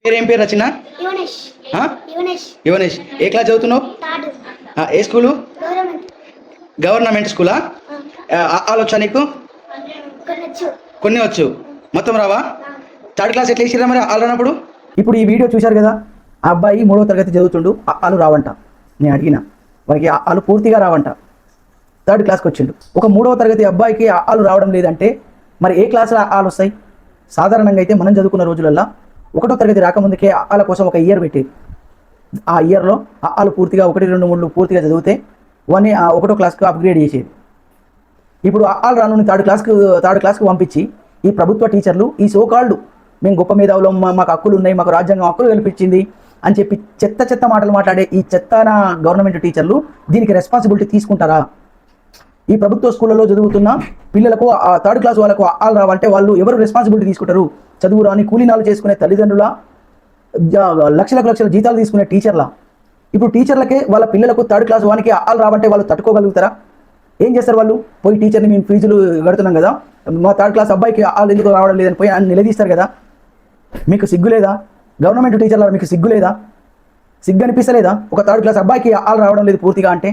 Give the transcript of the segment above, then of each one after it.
పేరేం పేరు రచన? యువనేష్. ఆ? యువనేష్. యువనేష్. ఏ క్లాస్ చదువుతున్నావు? థర్డ్. ఏ స్కూలు? గవర్నమెంట్. గవర్నమెంట్ స్కూలా? వచ్చా నీకు? కొనొచ్చు. కొన్ని వచ్చు, మొత్తం రావా? థర్డ్ క్లాస్ ఎట్లా వేసిరా మరి రానప్పుడు? ఇప్పుడు ఈ వీడియో చూశారు కదా, ఆ అబ్బాయి 3వ తరగతి చదువుతుండు, ఆలు రావంట. నేను అడిగిన వారికి ఆలు పూర్తిగా రావంట. థర్డ్ క్లాస్కి వచ్చిండు. ఒక 3వ తరగతి అబ్బాయికి ఆలు రావడం లేదంటే మరి ఏ క్లాసులో ఆలు వస్తాయి? సాధారణంగా అయితే మనం చదువుకున్న రోజులల్లో 1వ తరగతి రాకముందుకే ఆల కోసం ఒక ఇయర్ పెట్టేది. ఆ ఇయర్లో ఆలు పూర్తిగా 1, 2, 3 పూర్తిగా చదివితే వాడిని 1వ క్లాస్కి అప్గ్రేడ్ చేసేది. ఇప్పుడు ఆలు రాను థర్డ్ క్లాస్కి పంపించి ఈ ప్రభుత్వ టీచర్లు, ఈ సోకాళ్ళు మేము గొప్ప మేధావులు, మాకు హక్కులు ఉన్నాయి, మాకు రాజ్యాంగం హక్కులు కల్పించింది అని చెప్పి చెత్త మాటలు మాట్లాడే ఈ చెత్తన గవర్నమెంట్ టీచర్లు దీనికి రెస్పాన్సిబిలిటీ తీసుకుంటారా? ఈ ప్రభుత్వ స్కూళ్ళలో చదువుతున్న పిల్లలకు థర్డ్ క్లాస్ వాళ్ళకు ఆలు రావంటే వాళ్ళు ఎవరు రెస్పాన్సిబిలిటీ తీసుకుంటారు? చదువు రాని కూలీనాలు చేసుకునే తల్లిదండ్రుల, లక్షల జీతాలు తీసుకునే టీచర్ల. ఇప్పుడు టీచర్లకే వాళ్ళ పిల్లలకు థర్డ్ క్లాస్ వానికి ఆలు రావంటే వాళ్ళు తట్టుకోగలుగుతారా? ఏం చేస్తారు వాళ్ళు? పోయి టీచర్ని మేము ఫీజులు కడుతున్నాం కదా, మా థర్డ్ క్లాస్ అబ్బాయికి ఆలు ఎందుకు రావడం లేదని పోయి అని నిలదీస్తారు కదా. మీకు సిగ్గు లేదా? గవర్నమెంట్ టీచర్ల మీకు సిగ్గు లేదా? సిగ్గు అనిపిస్తలేదా? ఒక థర్డ్ క్లాస్ అబ్బాయికి ఆలు రావడం లేదు పూర్తిగా అంటే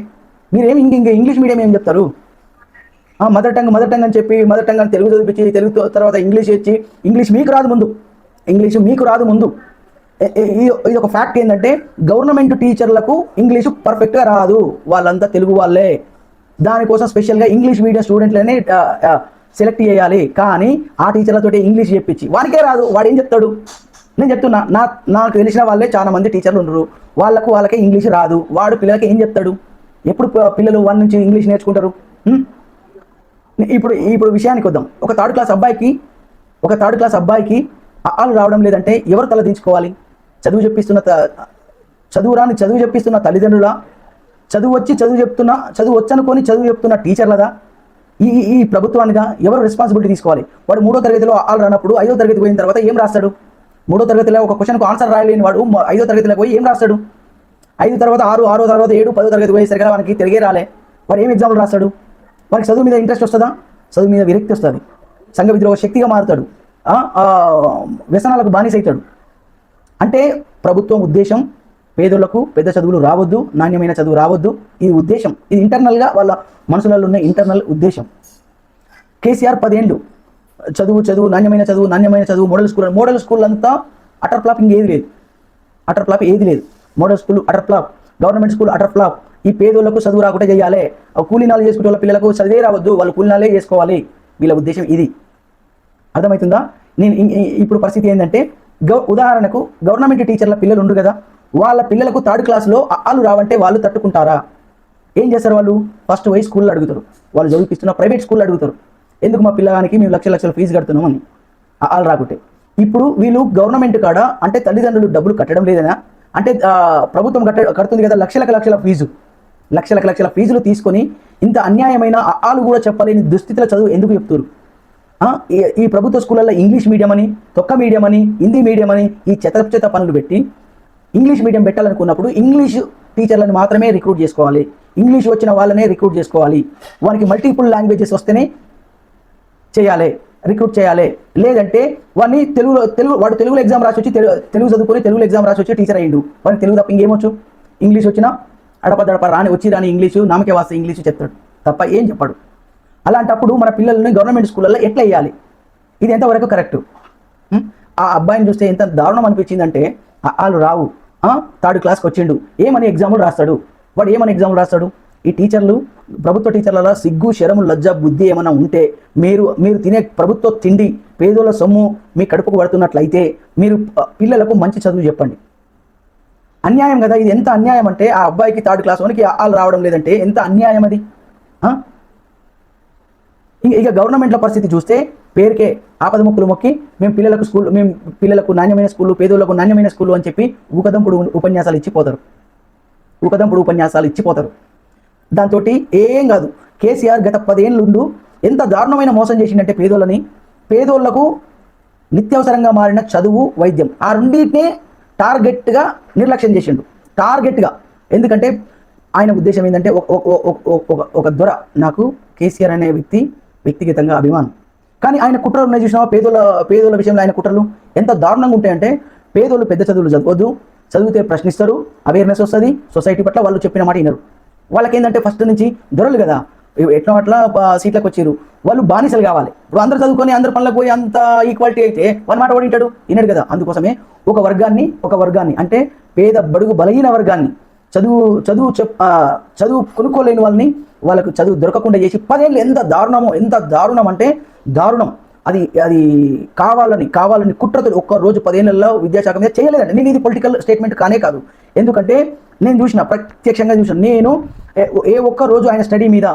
మీరేం ఇంకా ఇంగ్లీష్ మీడియం ఏం చెప్తారు? మదర్ టంగ్ అని చెప్పి మదర్ టంగ్ అని తెలుగు చదివించి, తెలుగు తర్వాత ఇంగ్లీష్ ఇచ్చి, ఇంగ్లీష్ మీకు రాదు ముందు. ఇది ఒక ఫ్యాక్ట్ ఏంటంటే గవర్నమెంట్ టీచర్లకు ఇంగ్లీషు పర్ఫెక్ట్గా రాదు, వాళ్ళంతా తెలుగు వాళ్ళే. దానికోసం స్పెషల్గా ఇంగ్లీష్ మీడియం స్టూడెంట్లనే సెలెక్ట్ చేయాలి. కానీ ఆ టీచర్లతో ఇంగ్లీష్ చెప్పించి వానికే రాదు, వాడు ఏం చెప్తాడు? నేను చెప్తున్నా, నాకు తెలిసిన వాళ్ళే చాలా మంది టీచర్లు ఉండరు, వాళ్ళకే ఇంగ్లీష్ రాదు. వాడు పిల్లలకి ఏం చెప్తాడు? ఎప్పుడు పిల్లలు 1 నుంచి ఇంగ్లీష్ నేర్చుకుంటారు? ఇప్పుడు విషయానికి వద్దాం. ఒక థర్డ్ క్లాస్ అబ్బాయికి ఆలు రావడం లేదంటే ఎవరు తల దించుకోవాలి? చదువు చెప్పిస్తున్న తల్లిదండ్రుల, చదువు వచ్చనుకొని చదువు చెప్తున్న టీచర్లదా? ఈ ప్రభుత్వానిదా? ఎవరు రెస్పాన్సిబిలిటీ తీసుకోవాలి? వాడు 3వ తరగతిలో ఆలు రానప్పుడు 5వ తరగతి పోయిన తర్వాత ఏం రాస్తాడు? 3వ తరగతిలో ఒక క్వశ్చన్కు ఆన్సర్ రాయలేని వాడు 5వ తరగతిలోకి పోయి ఏం రాస్తాడు? 5 తర్వాత 6, 6వ తర్వాత 7, 10వ తరగతి పోయేసరికి కదా మనకి తిరిగే రాలే. వాడు ఏం ఎగ్జామ్లు రాస్తాడు? వాడికి చదువు మీద ఇంట్రెస్ట్ వస్తుందా? చదువు మీద విరక్తి వస్తుంది, సంఘ విద్రోహ శక్తిగా మారుతాడు, వ్యసనాలకు బానిస అవుతాడు. అంటే ప్రభుత్వం ఉద్దేశం పేదలకు పెద్ద చదువులు రావద్దు, నాణ్యమైన చదువు రావద్దు. ఇది ఉద్దేశం, ఇది ఇంటర్నల్గా వాళ్ళ మనసులలో ఉన్న ఇంటర్నల్ ఉద్దేశం. కేసీఆర్ 10 ఏళ్ళు నాణ్యమైన చదువు మోడల్ స్కూల్ అంతా అటర్ ఫ్లాప్, ఏది లేదు. Model school utter flop, government school utter flop. ఈ పేదోళ్లకు చదువు రాకుండా చేయాలి, కూలీనాలు చేసుకునే వాళ్ళ పిల్లలకు చదివే రావద్దు, వాళ్ళు కూలీనాలే చేసుకోవాలి. వీళ్ళ ఉద్దేశం ఇది. అర్థమవుతుందా? నేను ఇప్పుడు పరిస్థితి ఏంటంటే, ఉదాహరణకు గవర్నమెంట్ టీచర్ల పిల్లలు ఉండరు కదా, వాళ్ళ పిల్లలకు థర్డ్ క్లాస్లో ఆలు రావంటే వాళ్ళు తట్టుకుంటారా? ఏం చేస్తారు వాళ్ళు? ఫస్ట్ పోయి స్కూల్లో అడుగుతారు, వాళ్ళు చదివిస్తున్న ప్రైవేట్ స్కూల్లో అడుగుతారు, ఎందుకు మా పిల్లగానికి మేము లక్షల ఫీజు కడుతున్నాం అని. ఆలు రాకుంటే ఇప్పుడు వీళ్ళు గవర్నమెంట్ కాడ అంటే తల్లిదండ్రులు డబ్బులు కట్టడం లేదనా? అంటే ప్రభుత్వం కడుతుంది కదా లక్షల ఫీజులు తీసుకొని ఇంత అన్యాయమైన ఆలు కూడా చెప్పలేని దుస్థితిలో చదువు ఎందుకు చెప్తారు? ఈ ప్రభుత్వ స్కూళ్ళల్లో ఇంగ్లీష్ మీడియం అని, తొక్క మీడియం అని, హిందీ మీడియం అని ఈ చెత్త పనులు పెట్టి ఇంగ్లీష్ మీడియం పెట్టాలనుకున్నప్పుడు ఇంగ్లీష్ టీచర్లను మాత్రమే రిక్రూట్ చేసుకోవాలి, ఇంగ్లీష్ వచ్చిన వాళ్ళనే రిక్రూట్ చేసుకోవాలి, వానికి మల్టిపుల్ లాంగ్వేజెస్ వస్తేనే రిక్రూట్ చేయాలి. లేదంటే వాడిని వాడు తెలుగులో ఎగ్జామ్ రాసి వచ్చి తెలుగు చదువుకొని తెలుగులో ఎగ్జామ్ రాసి వచ్చి టీచర్ అయ్యిండు, వాడిని తెలుగు తప్ప ఇంకేమొచ్చు? ఇంగ్లీష్ వచ్చినా అడపదడప రాని ఇంగ్లీషు, నామకే వాస్తే ఇంగ్లీషు చెప్తాడు తప్ప ఏం చెప్పాడు. అలాంటప్పుడు మన పిల్లల్ని గవర్నమెంట్ స్కూళ్ళల్లో ఎట్లా వేయాలి? ఇది ఎంతవరకు కరెక్ట్? ఆ అబ్బాయిని చూస్తే ఎంత దారుణం అనిపించిందంటే, ఆలు రావు, థర్డ్ క్లాస్కి వచ్చిండు, ఏమని ఎగ్జాములు రాస్తాడు? ఈ టీచర్లు, ప్రభుత్వ టీచర్లలో సిగ్గు, శరము, లజ్జ, బుద్ధి ఏమైనా ఉంటే మీరు తినే ప్రభుత్వ తిండి పేదోళ్ళ సొమ్ము మీ కడుపుకు పడుతున్నట్లయితే మీరు పిల్లలకు మంచి చదువు చెప్పండి. అన్యాయం కదా ఇది. ఎంత అన్యాయం అంటే ఆ అబ్బాయికి థర్డ్ క్లాస్ వానికి ఆలు రావడం లేదంటే ఎంత అన్యాయం అది. ఇక గవర్నమెంట్ల పరిస్థితి చూస్తే పేరుకే ఆపదముక్కులు మొక్కి మేము పిల్లలకు నాణ్యమైన స్కూళ్ళు, పేదోళ్లకు నాణ్యమైన స్కూళ్ళు అని చెప్పి ఊకదంపుడు ఉపన్యాసాలు ఇచ్చిపోతారు. దాంతో ఏం కాదు. కేసీఆర్ గత 10 ఏళ్ళుండు ఎంత దారుణమైన మోసం చేసిందంటే పేదోళ్లకు నిత్యావసరంగా మారిన చదువు, వైద్యం, ఆ రెండింటినే టార్గెట్గా నిర్లక్ష్యం చేసిండు. ఎందుకంటే ఆయన ఉద్దేశం ఏంటంటే ఒక దొర, నాకు కేసీఆర్ అనే వ్యక్తిగతంగా అభిమానం, కానీ ఆయన కుట్రలు ఉన్నాయి చూసినా పేదోళ్ళ విషయంలో ఆయన కుట్రలు ఎంత దారుణంగా ఉంటాయంటే పేదోళ్ళు పెద్ద చదువులు చదవద్దు, చదివితే ప్రశ్నిస్తారు, అవేర్నెస్ వస్తుంది, సొసైటీ పట్ల వాళ్ళు చెప్పిన మాట వినరు. వాళ్ళకి ఏంటంటే ఫస్ట్ నుంచి దొరలు కదా, ఎట్లా అట్లా సీట్లకు వచ్చారు, వాళ్ళు బానిసలు కావాలి. ఇప్పుడు అందరూ చదువుకొని అందరు పనులకు పోయి అంత ఈక్వాలిటీ అయితే వాళ్ళ మాట వింటాడు, వినడు కదా. అందుకోసమే ఒక వర్గాన్ని అంటే పేద బడుగు బలహీన వర్గాన్ని, చదువు కొనుక్కోలేని వాళ్ళకు చదువు దొరకకుండా చేసి 10 ఏళ్ళు ఎంత దారుణం అంటే దారుణం. అది కావాలని కుట్రతో ఒక్క రోజు 10 ఏళ్ళలో విద్యాశాఖ మీద చేయలేదండి. నేను ఇది పొలిటికల్ స్టేట్మెంట్ కానే కాదు, ఎందుకంటే నేను ప్రత్యక్షంగా చూసిన. నేను ఏ ఒక్క రోజు ఆయన స్టడీ మీద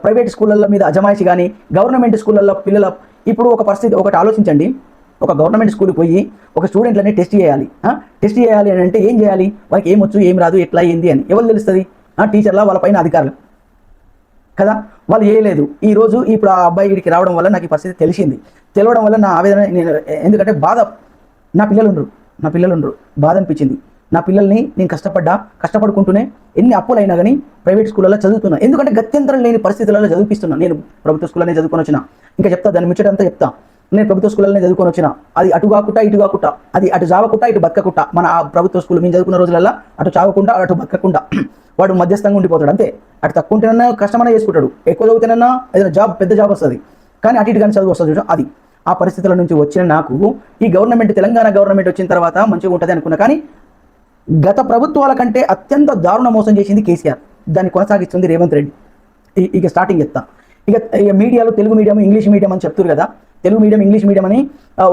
ప్రైవేట్ స్కూళ్ళ మీద అజమాయిషి కానీ, గవర్నమెంట్ స్కూళ్ళల్లో పిల్లల ఇప్పుడు ఒక పరిస్థితి ఒకటి ఆలోచించండి. ఒక గవర్నమెంట్ స్కూల్కి పోయి ఒక స్టూడెంట్లని టెస్ట్ చేయాలి అని అంటే ఏం చేయాలి? వాళ్ళకి ఏమొచ్చు ఏం రాదు ఎట్లా ఏంది అని ఎవరు తెలుస్తుంది? టీచర్లా వాళ్ళ పైన అధికారులు కదా, వాళ్ళు చేయలేదు. ఇప్పుడు ఆ అబ్బాయి వీడికి రావడం వల్ల నాకు ఈ పరిస్థితి తెలియడం వల్ల నా ఆవేదన, నేను ఎందుకంటే బాధ, నా పిల్లలు ఉండరు, బాధ అనిపించింది. నా పిల్లల్ని నేను కష్టపడుకుంటూనే ఎన్ని అప్పులైనా కానీ ప్రైవేట్ స్కూళ్ళలో చదువుతున్నా, ఎందుకంటే గత్యంతరం లేని పరిస్థితులలో చదివిస్తున్నాను. నేను ప్రభుత్వ స్కూల్లోనే చదువుకొని వచ్చిన, ఇంకా చెప్తా దాన్ని ముచ్చటంతా చెప్తా. నేను ప్రభుత్వ స్కూళ్ళనే చదువుకొని వచ్చిన, అది అటు కాకుండా ఇటు కాకుండా, అది అటు చావకుండా ఇటు బతకకుండా. మన ఆ ప్రభుత్వ స్కూల్ మేము చదువుకున్న రోజులలో అటు చావకుండా అటు బతకకుండా వాడు మధ్యస్థంగా ఉండిపోతాడు అంతే. అటు తక్కువ ఉంటేనన్నా కష్టమైనా చేసుకుంటాడు, ఎక్కువ చదివితేనన్నా ఏదైనా పెద్ద జాబ్ వస్తుంది, కానీ అటు ఇటు కానీ చదువు వస్తుంది. అది ఆ పరిస్థితుల నుంచి వచ్చిన నాకు ఈ తెలంగాణ గవర్నమెంట్ వచ్చిన తర్వాత మంచిగా ఉంటుంది అనుకున్నా, కానీ గత ప్రభుత్వాల కంటే అత్యంత దారుణ మోసం చేసింది కేసీఆర్. దాన్ని కొనసాగిస్తుంది రేవంత్ రెడ్డి. ఇక స్టార్టింగ్ చెప్తా. ఇక మీడియాలో తెలుగు మీడియం ఇంగ్లీష్ మీడియం అని చెప్తారు కదా, తెలుగు మీడియం ఇంగ్లీష్ మీడియం అని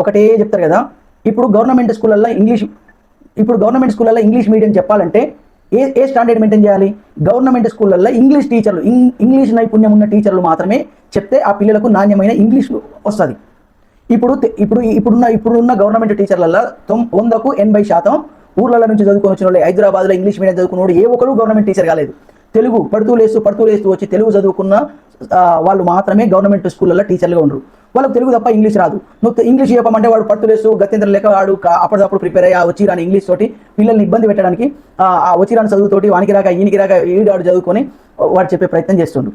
ఒకటే చెప్తారు కదా. ఇప్పుడు గవర్నమెంట్ స్కూళ్ళల్లో ఇంగ్లీష్ మీడియం చెప్పాలంటే ఏ స్టాండర్డ్ మెయింటైన్ చేయాలి? గవర్నమెంట్ స్కూళ్ళల్లో ఇంగ్లీష్ టీచర్లు, ఇంగ్లీష్ నైపుణ్యం ఉన్న టీచర్లు మాత్రమే చెప్తే ఆ పిల్లలకు నాణ్యమైన ఇంగ్లీష్ వస్తుంది. ఇప్పుడున్న గవర్నమెంట్ టీచర్లలో 100కు 80% ఊర్ల నుంచి చదువుకొని వచ్చిన వాళ్ళు, హైదరాబాద్లో ఇంగ్లీష్ మీడియం చదువుకున్నవాడు ఏ ఒక్కరు గవర్నమెంట్ టీచర్ కాలేదు. తెలుగు పడుతూ లేస్తూ వచ్చి తెలుగు చదువుకున్న వాళ్ళు మాత్రమే గవర్నమెంట్ స్కూళ్ళల్లో టీచర్లుగా ఉండరు. వాళ్ళకి తెలుగు తప్ప ఇంగ్లీష్ రాదు. నువ్వు ఇంగ్లీష్ చెప్పమంటే వాడు పడుతూ లేస్తూ గత్యంతరం లేక వాడు అప్పటికప్పుడు ప్రిపేర్ అయ్యి వచ్చి రాని ఇంగ్లీష్ తోటి పిల్లల్ని ఇబ్బంది పెట్టడానికి ఆ వచ్చి రాని చదువుతోటి వానికి రాక ఈడాడు చదువుకొని వాడు చెప్పే ప్రయత్నం చేస్తుండు.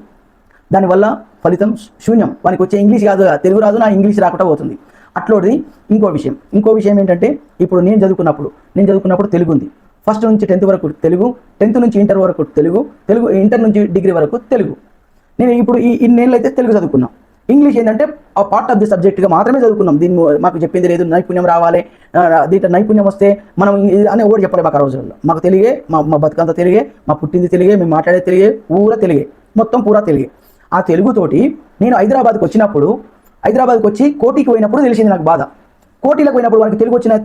దానివల్ల ఫలితం శూన్యం. వానికి వచ్చే ఇంగ్లీష్ కాదు, తెలుగు రాదు, నా ఇంగ్లీష్ రాకుండా పోతుంది. అట్లోది ఇంకో విషయం ఏంటంటే, ఇప్పుడు నేను చదువుకున్నప్పుడు తెలుగు ఉంది. ఫస్ట్ నుంచి 10th వరకు తెలుగు, 10th నుంచి ఇంటర్ వరకు తెలుగు, ఇంటర్ నుంచి డిగ్రీ వరకు తెలుగు. నేను ఇప్పుడు ఈ ఇన్నేళ్ళు అయితే తెలుగు చదువుకున్నాం. ఇంగ్లీష్ ఏంటంటే ఆ పార్ట్ ఆఫ్ ది సబ్జెక్ట్గా మాత్రమే చదువుకున్నాం. దీన్ని మాకు చెప్పింది లేదు, నైపుణ్యం రావాలి, దీంట్లో నైపుణ్యం వస్తే మనం అని ఎవరు చెప్పలేదు మాకు ఆ రోజుల్లో. మాకు తెలుగే, మా బతుకంతా తెలుగే, మా పుట్టింది తెలుగే, మేము మాట్లాడేది తెలుగే, మొత్తం పూరా తెలుగే. ఆ తెలుగుతోటి నేను హైదరాబాద్కి వచ్చి కోటికి పోయినప్పుడు తెలిసింది నాకు బాధ. కోటిలకు పోయినప్పుడు వానికి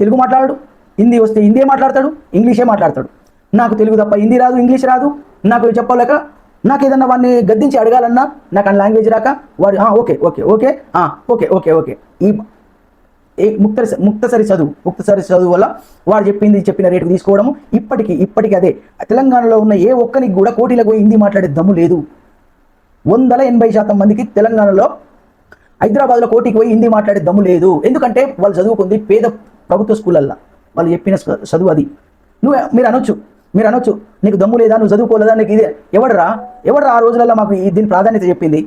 తెలుగు మాట్లాడాడు, హిందీ వస్తే హిందీ మాట్లాడతాడు, ఇంగ్లీషే మాట్లాడతాడు. నాకు తెలుగు తప్ప హిందీ రాదు, ఇంగ్లీష్ రాదు. నాకు చెప్పలేక నాకు ఏదన్నా వాడిని గద్దించి అడగాలన్నా నాకు ఆ లాంగ్వేజ్ రాక వాడు ఓకే ఈ ముక్తసరి చదువు వల్ల వాడు చెప్పిన రేటుకు తీసుకోవడము. ఇప్పటికీ అదే. తెలంగాణలో ఉన్న ఏ ఒక్కరికి కూడా కోటిలకు పోయి హిందీ మాట్లాడే దమ్ము లేదు. 180% మందికి తెలంగాణలో హైదరాబాద్లో కోటికి పోయి హిందీ మాట్లాడే దమ్ము లేదు. ఎందుకంటే వాళ్ళు చదువుకుంది పేద ప్రభుత్వ స్కూళ్ళల్లో, వాళ్ళు చెప్పిన చదువు అది. మీరు అనొచ్చు నీకు దమ్ము లేదా, నువ్వు చదువుకోలేదా, నీకు ఇదే. ఎవడరా ఆ రోజులలో మాకు దీని ప్రాధాన్యత చెప్పింది,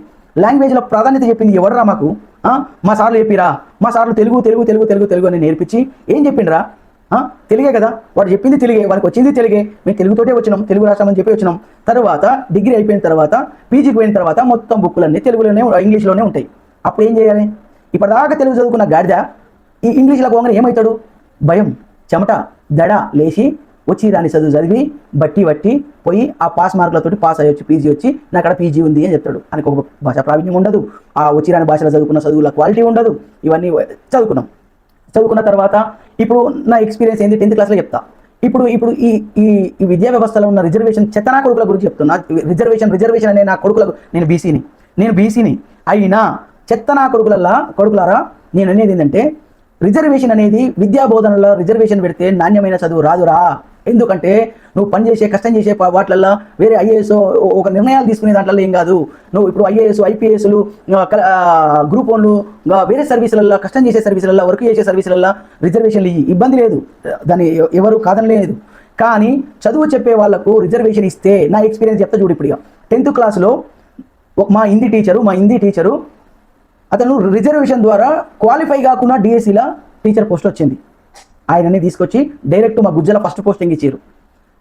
లాంగ్వేజ్లో ప్రాధాన్యత చెప్పింది ఎవడరా మాకు? మా సార్లు చెప్పిరా? మా సార్లు తెలుగు అని నేర్పించి ఏం చెప్పిండ్రా? తెలుగే కదా, వాడు చెప్పింది తెలుగే, వాడికి వచ్చింది తెలుగే. మేము తెలుగుతోటే వచ్చినాం, తెలుగు రాష్ట్రం అని చెప్పి వచ్చినాం. తర్వాత డిగ్రీ అయిపోయిన తర్వాత పీజీకి పోయిన తర్వాత మొత్తం బుక్కులన్నీ తెలుగులోనే ఇంగ్లీష్లోనే ఉంటాయి. అప్పుడు ఏం చేయాలి? ఇప్పటిదాకా తెలుగు చదువుకున్న గాడిద ఈ ఇంగ్లీష్లో పోగానే ఏమవుతాడు? భయం, చెమట, దడ లేచి వచ్చి రాని చదువు చదివి బట్టి పోయి ఆ పాస్ మార్కులతోటి పాస్ అయ్యొచ్చు, పీజీ వచ్చి నాకు అక్కడ పీజీ ఉంది అని చెప్తాడు. ఆయనకు ఒక భాషా ప్రావీణ్యం ఉండదు, ఆ వచ్చి రాని భాషలో చదువుకున్న చదువుల క్వాలిటీ ఉండదు. ఇవన్నీ చదువుకున్న తర్వాత ఇప్పుడు నా ఎక్స్పీరియన్స్ ఏంది 10th క్లాస్లో చెప్తా. ఇప్పుడు ఈ విద్యా వ్యవస్థలో ఉన్న రిజర్వేషన్ చెత్తనా కొడుకుల గురించి చెప్తున్నా. రిజర్వేషన్ అనే నా కొడుకులకు, నేను బీసీని అయినా చెత్తనా కొడుకులారా నేను అనేది ఏంటంటే, రిజర్వేషన్ అనేది విద్యా బోధనలో రిజర్వేషన్ పెడితే నాణ్యమైన చదువు రాదురా. ఎందుకంటే నువ్వు కష్టం చేసే వాటిల్లో వేరే ఐఏఎస్ ఒక నిర్ణయాలు తీసుకునే దాంట్లో ఏం కాదు. నువ్వు ఇప్పుడు ఐఏఎస్, ఐపీఎస్లు, గ్రూప్ 1లు, వేరే సర్వీసులలో, కష్టం చేసే సర్వీసులలో, వర్క్ చేసే సర్వీసులలో రిజర్వేషన్లు ఇబ్బంది లేదు, దాన్ని ఎవరు కాదనలేదు. కానీ చదువు చెప్పే వాళ్లకు రిజర్వేషన్ ఇస్తే, నా ఎక్స్పీరియన్స్ చెప్తా చూడు. ఇప్పుడు 10th క్లాస్లో మా హిందీ టీచరు అతను రిజర్వేషన్ ద్వారా క్వాలిఫై కాకుండా డిఎస్సిలో టీచర్ పోస్ట్ వచ్చింది. ఆయనని తీసుకొచ్చి డైరెక్ట్ మా గుజ్జల ఫస్ట్ పోస్టింగ్ ఇచ్చారు.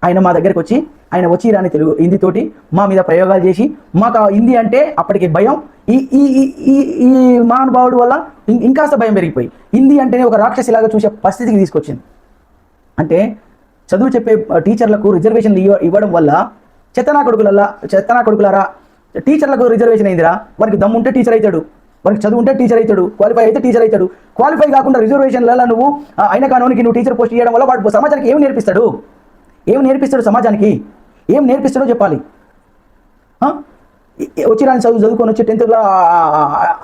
ఆయన మా దగ్గరికి వచ్చి ఆయన వచ్చి రాని తెలుగు హిందీతోటి మా మీద ప్రయోగాలు చేసి మాకు ఆ హిందీ అంటే అప్పటికి భయం. ఈ ఈ ఈ ఈ మహానుభావుడు వల్ల ఇంకాస్త భయం పెరిగిపోయి హిందీ అంటేనే ఒక రాక్షసిలాగా చూసే పరిస్థితికి తీసుకొచ్చింది. అంటే చదువు చెప్పే టీచర్లకు రిజర్వేషన్లు ఇవ్వడం వల్ల చెత్తనా కొడుకులారా టీచర్లకు రిజర్వేషన్ అయిందిరా. వారికి దమ్ము ఉంటే టీచర్ అవుతాడు, వారికి చదువు ఉంటే టీచర్ అవుతాడు, క్వాలిఫై అయితే టీచర్ అవుతాడు. క్వాలిఫై కాకుండా రిజర్వేషన్లలో నువ్వు అయిన కానోనికి నువ్వు టీచర్ పోస్ట్ చేయడం వల్ల వాడు సమాజానికి ఏం నేర్పిస్తాడు? సమాజానికి ఏం నేర్పిస్తాడో చెప్పాలి. వచ్చి రాని చదువుకొని వచ్చి 10th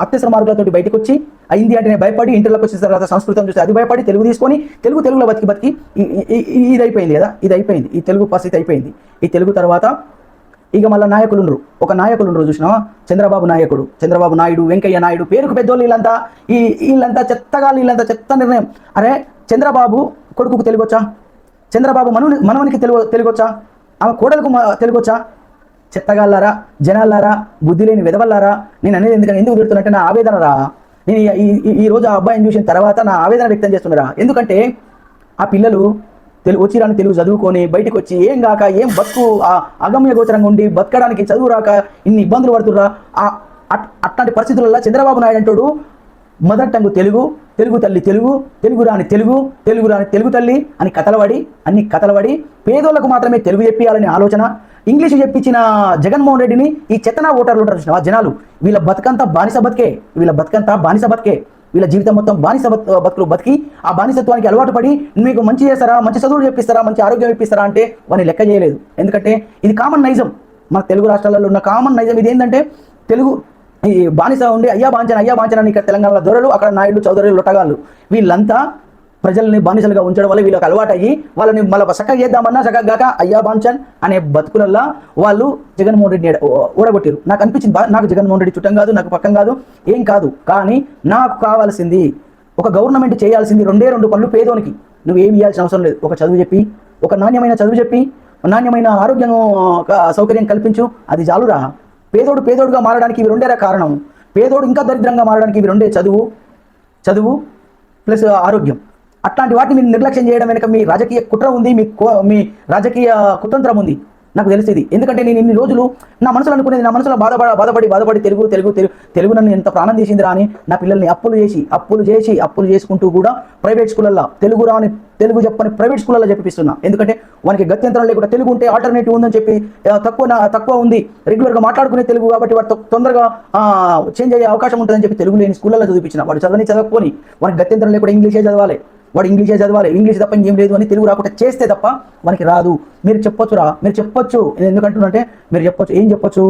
అత్యవసర మార్కులతో బయటకు వచ్చి ఆ హిందీ అంటేనే భయపడి ఇంటర్లోకి వచ్చిన తర్వాత సంస్కృతం చూస్తే అది భయపడి తెలుగు తీసుకొని తెలుగులో బతికి ఇది అయిపోయింది కదా. ఇది అయిపోయింది, ఈ తెలుగు పరిస్థితి అయిపోయింది. ఈ తెలుగు తర్వాత ఇక మళ్ళీ ఒక నాయకులు ఉండరు చూసినా, చంద్రబాబు నాయుడు, వెంకయ్య నాయుడు, పేరుకు పెద్దోళ్ళు వీళ్ళంతా చెత్త నిర్ణయం. అరే చంద్రబాబు కొడుకుకు తెలుగొచ్చా? చంద్రబాబు మనవనికి తెలుగొచ్చా? ఆమె కోడలకు తెలుగొచ్చా? చెత్తగాళ్ళారా, జనాలారా, బుద్ధి లేని వెదవల్లారా. నేను అనేది ఎందుకు తిడుతున్నట్టే నా ఆవేదన రా. నేను ఈ రోజు ఆ అబ్బాయిని చూసిన తర్వాత నా ఆవేదన వ్యక్తం చేస్తున్నారా. ఎందుకంటే ఆ పిల్లలు వచ్చి రాని తెలుగు చదువుకొని బయటకు వచ్చి ఏం కాక ఏం బతుకు అగమ్య గోచరంగా ఉండి బతకడానికి చదువు రాక ఇన్ని ఇబ్బందులు పడుతుర్రా. అట్లాంటి పరిస్థితులలో చంద్రబాబు నాయుడు అంటాడు మదర్ టంగ్ తెలుగు తల్లి తెలుగు రాని తెలుగు తల్లి అని కథలబడి పేదోళ్లకు మాత్రమే తెలుగు చెప్పియాలనే ఆలోచన. ఇంగ్లీషు చెప్పించిన జగన్మోహన్ రెడ్డిని ఈ చెత్తనా ఓటర్లు ఉంటారు చూసినా జనాలు, వీళ్ళ బతుకంతా బానిస బతికే, వీళ్ళ జీవితం మొత్తం బానిస బతుకులు బతికి ఆ బానిసత్వానికి అలవాటు పడి మీకు మంచి చేస్తారా, మంచి చదువులు చెప్పిస్తారా, మంచి ఆరోగ్యం ఇప్పిస్తారా అంటే వాడిని లెక్క చేయలేదు. ఎందుకంటే ఇది కామన్ నైజం, మన తెలుగు రాష్ట్రాలలో ఉన్న కామన్ నైజం. ఇది ఏంటంటే తెలుగు ఈ బానిస ఉండి అయ్యా బాంచన అని ఇక్కడ తెలంగాణలో దొరలు, అక్కడ నాయుడు, చౌదరులు, లొట్టగాళ్ళు వీళ్ళంతా ప్రజల్ని బానిసలుగా ఉంచడం వల్ల వీళ్ళకి అలవాటు అయ్యి వాళ్ళని మళ్ళీ చక్కగా చేద్దామన్నా చక్కగా గాక అయ్యా బాంచన్ అనే బతుకులల్లా వాళ్ళు జగన్మోహన్ రెడ్డి ఓడగొట్టారు. నాకు అనిపించింది నాకు జగన్మోహన్ రెడ్డి చుట్టం కాదు, నాకు పక్కం కాదు, ఏం కాదు. కానీ నాకు కావాల్సింది ఒక గవర్నమెంట్ చేయాల్సింది 2 పనులు. పేదోనికి నువ్వు ఏమి ఇవ్వాల్సిన అవసరం లేదు. ఒక చదువు చెప్పి, ఒక నాణ్యమైన చదువు చెప్పి, నాణ్యమైన ఆరోగ్యం సౌకర్యం కల్పించు, అది చాలురా. పేదోడుగా మారడానికి ఇవి 2 కారణం. పేదోడు ఇంకా దరిద్రంగా మారడానికి ఇవి 2 చదువు ప్లస్ ఆరోగ్యం. అట్లాంటి వాటిని మీరు నిర్లక్ష్యం చేయడం వెనుక మీ రాజకీయ కుట్ర ఉంది, మీ రాజకీయ కుతంత్రం ఉంది. నాకు తెలిసింది. ఎందుకంటే నేను ఇన్ని రోజులు నా మనసులో బాధపడి తెలుగు నన్ను ఎంత ప్రాణం తీసిందిరా అని నా పిల్లల్ని అప్పులు చేసుకుంటూ కూడా ప్రైవేట్ స్కూళ్ళల్లో తెలుగు చెప్పని ప్రైవేట్ స్కూళ్ళల్లో చెప్పిస్తున్నా. ఎందుకంటే వానికి గత్యంతరం లేకుండా తెలుగు ఉంటే ఆల్టర్నేటివ్ ఉందని చెప్పి తక్కువ ఉంది రెగ్యులర్గా మాట్లాడుకునే తెలుగు కాబట్టి వాడు తొందరగా చేంజ్ అయ్యే అవకాశం ఉంటుందని చెప్పి తెలుగు లేని స్కూళ్ళల్లో చదివించిన. వాడు చదవకపోని వానికి గత్యంతరం లేకుండా ఇంగ్లీషే చదవాలి, ఇంగ్లీష్ తప్ప ఏం లేదు అని తెలుగు రాకుండా చేస్తే తప్ప మనకి రాదు. మీరు చెప్పొచ్చు. ఎందుకంటున్నంటే మీరు చెప్పొచ్చు, ఏం చెప్పొచ్చు?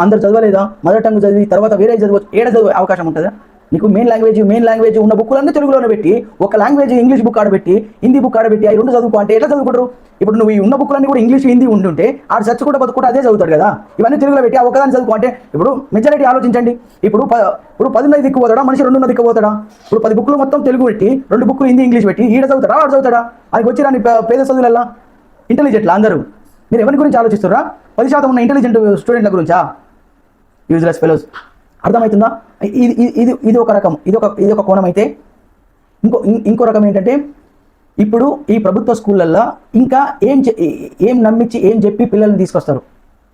అందరు చదవలేదా? మదర్ టంగ్ చదివి తర్వాత వేరే చదవచ్చు, చదివే అవకాశం ఉంటుందా? నీకు మెయిన్ లాంగ్వేజ్ ఉన్న బుక్కులన్నీ తెలుగులోనే పెట్టి ఒక లాంగ్వేజ్ ఇంగ్లీష్ బుక్ ఆడబెట్టి హిందీ బుక్ ఆడబెట్టి అవి 2 చదువుకో అంటే ఎట్లా చదువుకుంటారు? ఇప్పుడు నువ్వు ఈ ఉన్న బుక్కులన్నీ కూడా ఇంగ్లీష్ హిందీ ఉంటుంటే ఆడు చర్చ కూడా బతుకుంటే అదే చదువుతాడు కదా. ఇవన్నీ తెలుగులో పెట్టి ఆ ఒకదాన్ని చదువుకో అంటే ఇప్పుడు మెజారిటీ ఆలోచించండి. ఇప్పుడు 10 దిక్కు పోతాడా మనిషి 2 దిక్కు పోతాడా? ఇప్పుడు 10 బుక్లు మొత్తం తెలుగు పెట్టి 2 బుక్లు హిందీ ఇంగ్లీష్ పెట్టి ఈడ చదువుతాడా వాడు చదువుతాడా? అది వచ్చి రాని పేద చదువులల్లా ఇంటెలిజెంట్లా అందరూ? మీరు ఎవరి గురించి ఆలోచిస్తారా? 10% ఉన్న ఇంటెలిజెంట్ స్టూడెంట్ల గురించా? Useless fellows. అర్థమవుతుందా? ఇది ఒక రకం, ఇది ఒక కోణం. అయితే ఇంకో రకం ఏంటంటే ఇప్పుడు ఈ ప్రభుత్వ స్కూళ్ళల్లో ఇంకా ఏం నమ్మించి ఏం చెప్పి పిల్లల్ని తీసుకొస్తారు?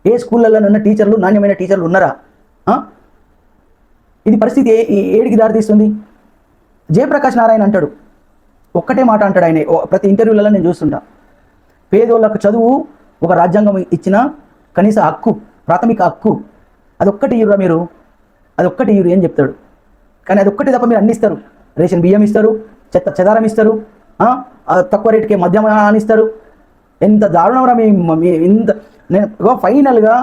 ఏ స్కూళ్ళల్లో ఉన్న టీచర్లు నాణ్యమైన టీచర్లు ఉన్నారా? ఇది పరిస్థితి ఏడికి దారితీస్తుంది? జయప్రకాష్ నారాయణ అంటాడు, ఒక్కటే మాట అంటాడు ఆయన ప్రతి ఇంటర్వ్యూలలో నేను చూస్తుంటా. పేదోళ్ళకు చదువు ఒక రాజ్యాంగం ఇచ్చిన కనీస హక్కు, ప్రాథమిక హక్కు. అదొక్కటి ఇవ్వరా మీరు? అదొక్కటి ఇవ్వరు ఏం చెప్తాడు? కానీ అదొక్కటి తప్ప మీరు అన్ని ఇస్తారు. రేషన్ బియ్యం ఇస్తారు, చెదారం ఇస్తారు, తక్కువ రేటుకే మద్యమాన్ని ఇస్తారు. ఎంత దారుణంరా మీ ఇంత. నేను ఫైనల్గా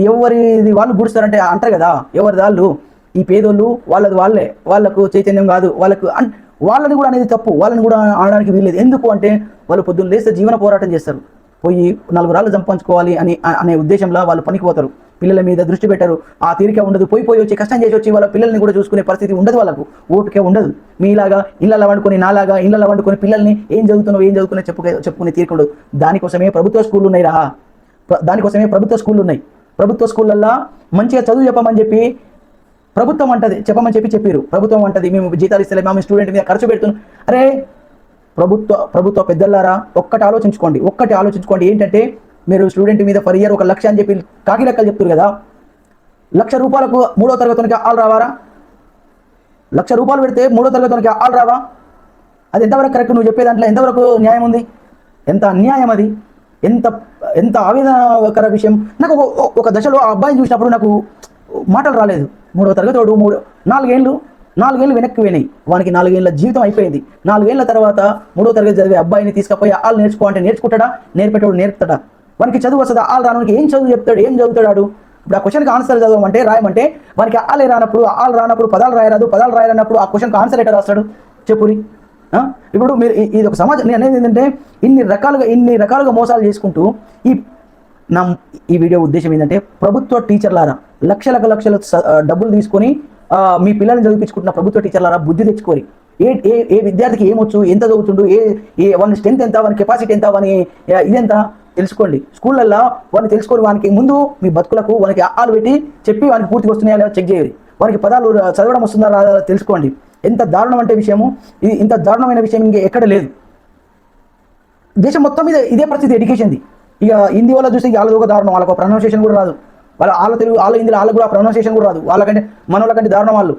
ఎవరిది వాళ్ళు గుడుస్తారంటే అంటారు కదా, ఎవరి వాళ్ళు ఈ పేదోళ్ళు వాళ్ళకు చైతన్యం కాదు, వాళ్ళని కూడా అనేది తప్పు. వాళ్ళని కూడా ఆడడానికి వీల్లేదు. ఎందుకు అంటే వాళ్ళు పొద్దున్న లేస్తే జీవన పోరాటం చేస్తారు, పోయి 4 రాళ్ళు సంపాదించుకోవాలి అనే ఉద్దేశంలో వాళ్ళు పనికి పోతారు. పిల్లల మీద దృష్టి పెట్టరు, ఆ తీరిక ఉండదు. పోయి వచ్చి కష్టం చేసి వచ్చి వాళ్ళ పిల్లల్ని కూడా చూసుకునే పరిస్థితి ఉండదు, వాళ్ళకు ఓపిక ఉండదు. మీలాగా ఇళ్ళలో వండుకొని నాలాగా ఇళ్ళలో వండుకొని పిల్లల్ని ఏం చదువుకునే చెప్పుకునే తీరిక ఉండదు. దానికోసమే ప్రభుత్వ స్కూళ్ళు ఉన్నాయి రా, ప్రభుత్వ స్కూళ్ళల్లో మంచిగా చదువు చెప్పమని చెప్పి ప్రభుత్వం అంటది, చెప్పమని చెప్పారు. ప్రభుత్వం అంటది మేము జీతాలు ఇస్తలే, మేము స్టూడెంట్ మీద ఖర్చు పెడుతున్నాం. అరే ప్రభుత్వ పెద్దలారా ఒక్కటి ఆలోచించుకోండి ఏంటంటే మీరు స్టూడెంట్ మీద పర్ ఇయర్ 1 లక్ష అని చెప్పి కాకి లెక్కలు చెప్తారు కదా, ₹1,00,000 3వ తరగతికి ఆల్ రావారా? ₹1,00,000 పెడితే 3వ తరగతికి ఆల్ రావా? అది ఎంతవరకు కరెక్ట్? నువ్వు చెప్పే దాంట్లో ఎంతవరకు న్యాయం ఉంది? ఎంత అన్యాయం అది! ఎంత ఆవేదనకర విషయం. నాకు ఒక దశలో ఆ అబ్బాయిని చూసినప్పుడు నాకు మాటలు రాలేదు. 3వ తరగతి వాడు 4 ఏళ్ళు వెనక్కి పోయినాయి. వానికి 4 ఏళ్ళ జీవితం అయిపోయింది. 4 ఏళ్ళ తర్వాత 3వ తరగతి చదివే అబ్బాయిని తీసుకుపోయి ఆల్ నేర్చుకో అంటే నేర్చుకుంటాడా? నేర్పేటోడు నేర్పుతాడా? వానికి చదువు వస్తుందా? ఆల్ రానికి ఏం చదువు చెప్తాడు? ఏం చదువుతాడు? ఇప్పుడు ఆ క్వశ్చన్కి ఆన్సర్ చదవమంటే రాయమంటే వానికి ఆలే రానప్పుడు, ఆల్ రానప్పుడు పదాలు రాయనప్పుడు ఆ క్వశ్చన్కి ఆన్సర్ ఎట్లా రాస్తాడు చెప్పురి? ఇప్పుడు మీరు ఇది ఒక సమాజం. నేను అనేది ఏంటంటే ఇన్ని రకాలుగా మోసాలు చేసుకుంటూ ఈ వీడియో ఉద్దేశం ఏంటంటే ప్రభుత్వ టీచర్లారా లక్షల డబ్బులు తీసుకొని మీ పిల్లల్ని చదివించుకుంటున్న ప్రభుత్వ టీచర్లారా బుద్ధి తెచ్చుకోరి. ఏ విద్యార్థికి ఏమొచ్చు, ఎంత చదువుతుండు, వాని స్ట్రెంత్ ఎంత, వాని కెపాసిటీ ఎంత, వాని ఇదెంత తెలుసుకోండి. స్కూళ్ళల్లో వాడిని తెలుసుకొని వానికి ముందు మీ బతుకులకు వానికి ఆలు పెట్టి చెప్పి వానికి పూర్తిగా వస్తున్నాయా లేదా చెక్ చేయాలి. వానికి పదాలు చదవడం వస్తుందా రాదా తెలుసుకోండి. ఎంత దారుణం అంటే విషయము, ఇది ఇంత దారుణమైన విషయం ఇంకే ఎక్కడ లేదు. దేశం మొత్తం మీద ఇదే పరిస్థితి ఎడ్యుకేషన్ది. ఇక హిందీ వాళ్ళ చూస్తే వాళ్ళది ఒక దారుణం, వాళ్ళకు ప్రొనౌన్సియేషన్ కూడా రాదు. వాళ్ళ తెలుగు వాళ్ళ హిందీలో వాళ్ళకు కూడా ప్రొనౌన్సియేషన్ కూడా రాదు. వాళ్ళకంటే మనోళ్ళకంటే దారుణం వాళ్ళు.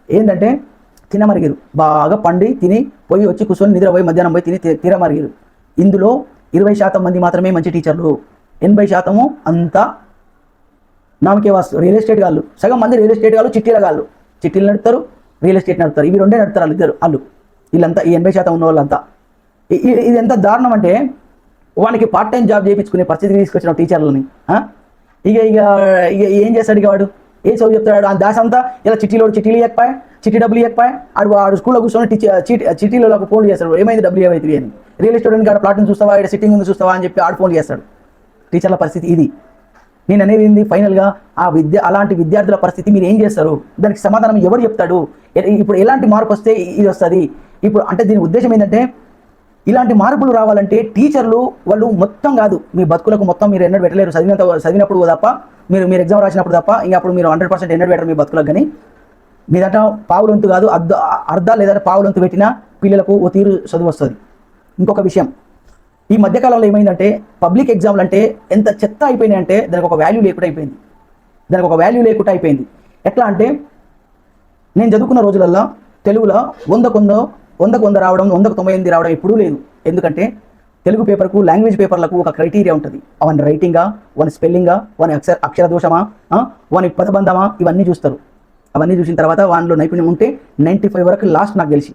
ఏంటంటే తినమరిగిరు, బాగా పండి తిని పోయి వచ్చి కూర్చొని నిద్రపోయి మధ్యాహ్నం పోయి తిని తినమరిగిరు. ఇందులో 20% మంది మాత్రమే మంచి టీచర్లు, 80% అంతా నామకే వాస్తు రియల్ ఎస్టేట్ గాళ్ళు. సగం మంది రియల్ ఎస్టేట్ గాళ్ళు, చిట్టీలు నడుపుతారు, రియల్ ఎస్టేట్ నడుపుతారు. ఇవి రెండే నడుపుతారు వీళ్ళంతా ఈ 80% ఉన్న వాళ్ళంతా. ఇది ఎంత దారుణం అంటే వానికి పార్ట్ టైం జాబ్ చేయించుకునే పరిస్థితికి తీసుకొచ్చిన టీచర్లని. ఇక ఏం చేస్తాడు? ఇక వాడు ఏ చదువు చెప్తాడు? ఆ దాస్ అంతా ఇలా చిట్టీలు ఇవ్వకపోయా, చిట్టి డబ్బులు ఇవ్వకపోయా, ఆడు స్కూల్లో కూర్చొని చిట్టీలో ఫోన్ చేస్తాడు, ఏమైంది డబ్బులు ఏమైతుంది అని. రియల్ ఎస్టేట్ ఆడ ప్లాట్ని చూస్తావా, ఇక్కడ సిట్టింగ్ ఉంది చూస్తావా అని చెప్పి ఆడు ఫోన్ చేస్తాడు. టీచర్ల పరిస్థితి ఇది. నేను అనేది ఏంది ఫైనల్గా అలాంటి విద్యార్థుల పరిస్థితి మీరు ఏం చేస్తారు? దానికి సమాధానం ఎవరు చెప్తాడు? ఇప్పుడు ఎలాంటి మార్పు వస్తే ఇది వస్తుంది? ఇప్పుడు అంటే దీని ఉద్దేశం ఏంటంటే ఇలాంటి మార్పులు రావాలంటే టీచర్లు వాళ్ళు మొత్తం కాదు, మీ బతుకులకు మొత్తం మీరు ఎన్నడూ పెట్టలేరు. చదివినప్పుడు తప్ప, మీరు ఎగ్జామ్ రాసినప్పుడు తప్ప, ఇంకా అప్పుడు మీరు 100% ఎన్నడూ పెట్టరు మీ బతుకులకు. కానీ మీ దాంట్లో పావులొంతు కాదు అర్ధ లేదా పావులొంతు పెట్టినా పిల్లలకు ఓ తీరు చదువు వస్తుంది. ఇంకొక విషయం, ఈ మధ్యకాలంలో ఏమైందంటే పబ్లిక్ ఎగ్జామ్లు అంటే ఎంత చెత్త అయిపోయినాయి అంటే దానికి ఒక వాల్యూ లేకుండా అయిపోయింది. ఎట్లా అంటే నేను చదువుకున్న రోజులల్లో తెలుగులో 100 రావడం, 198 రావడం ఎప్పుడూ లేదు. ఎందుకంటే తెలుగు పేపర్కు, లాంగ్వేజ్ పేపర్లకు ఒక క్రైటీరియా ఉంటుంది. అవన్నీ రైటింగా, వాని స్పెల్లింగా, వాని అక్షర దోషమా, వాని పదబంధమా, ఇవన్నీ చూస్తారు. అవన్నీ చూసిన తర్వాత వానిలో నైపుణ్యం ఉంటే 95 వరకు లాస్ట్ నాకు తెలిసి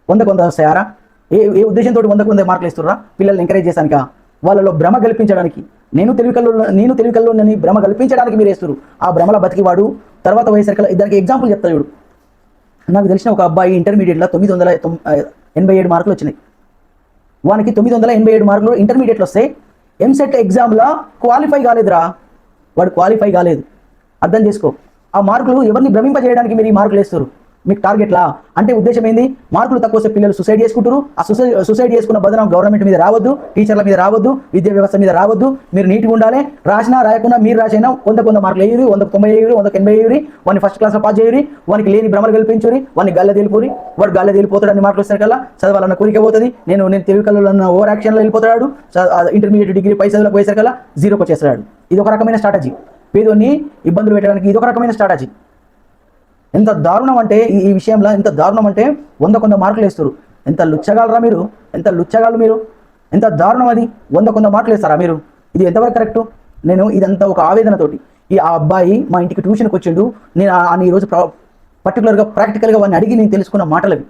100 వస్తాయారా? ఏ ఉద్దేశంతో 100 మార్కులు ఇస్తున్నారా? పిల్లల్ని ఎంకరేజ్ చేశానుక, వాళ్ళలో భ్రమ కల్పించడానికి. నేను తెలివికల్లో భ్రమ కల్పించడానికి మీరు వేస్తారు. ఆ భ్రమల బతికివాడు తర్వాత వయసరికల దానికి ఎగ్జాంపుల్ చెప్తాడు. చూడు, నాకు తెలిసిన ఒక అబ్బాయి ఇంటర్మీడియట్లో 987 మార్కులు వచ్చినాయి. వానికి 987 మార్కులు ఇంటర్మీడియట్లో వస్తే ఎంసెట్ ఎగ్జామ్లో క్వాలిఫై కాలేదురా. వాడు క్వాలిఫై కాలేదు. అర్థం చేసుకో. ఆ మార్కులు ఎవరిని భ్రమింపజేయడానికి మీరు ఈ మార్కులు వేస్తారు? మీకు టార్గెట్లా అంటే ఉద్దేశం ఏంది? మార్కులు తక్కువ వస్తే పిల్లలు సూసైడ్ చేసుకుంటారు. ఆ సూసైడ్ చేసుకున్న బదనం గవర్నమెంట్ మీద రావద్దు, టీచర్ల మీద రావద్దు, విద్యా వ్యవస్థ మీద రావద్దు. మీరు నీట్గా ఉండాలి. రాసినా రాయకుండా మీరు రాసినా 100 మార్కులు వేయరు, 190 వేయరు, 180 వేయరు. వాడిని ఫస్ట్ క్లాస్లో పాస్ చేయరు, వానికి లేని భ్రమలు కల్పించురి, వాడిని గల్ల తేలిపోరి. వాడు గల్ల తేలిపోతాడు. అన్ని మార్కులు వస్తాయి కల్లా చదవాలన్న కోరిక పోతుంది. నేను తెలివికల్లో ఓవర్ యాక్షన్లో వెళ్ళిపోతాడు. ఇంటర్మీడియట్ డిగ్రీ పై చదువులకు పోయేసరికల్లా 0కి వచ్చేస్తాడు. ఇది ఒక రకమైన స్ట్రాటజీ. పేదోన్ని ఇబ్బందులు పెట్టడానికి ఇది ఒక రకమైన స్ట్రాటజీ. ఎంత దారుణం అంటే ఈ విషయంలో ఎంత దారుణం అంటే 100 మార్కులు వేస్తారు. ఎంత లుచ్చగాలరా మీరు, ఎంత దారుణం అది. 100 మార్కులు వేస్తారా మీరు? ఇది ఎంతవరకు కరెక్టు? నేను ఇదంతా ఒక ఆవేదనతోటి ఆ అబ్బాయి మా ఇంటికి ట్యూషన్కి వచ్చిండు. నేను ఈరోజు పర్టికులర్గా ప్రాక్టికల్గా వాడిని అడిగి నేను తెలుసుకున్న మాటలవి.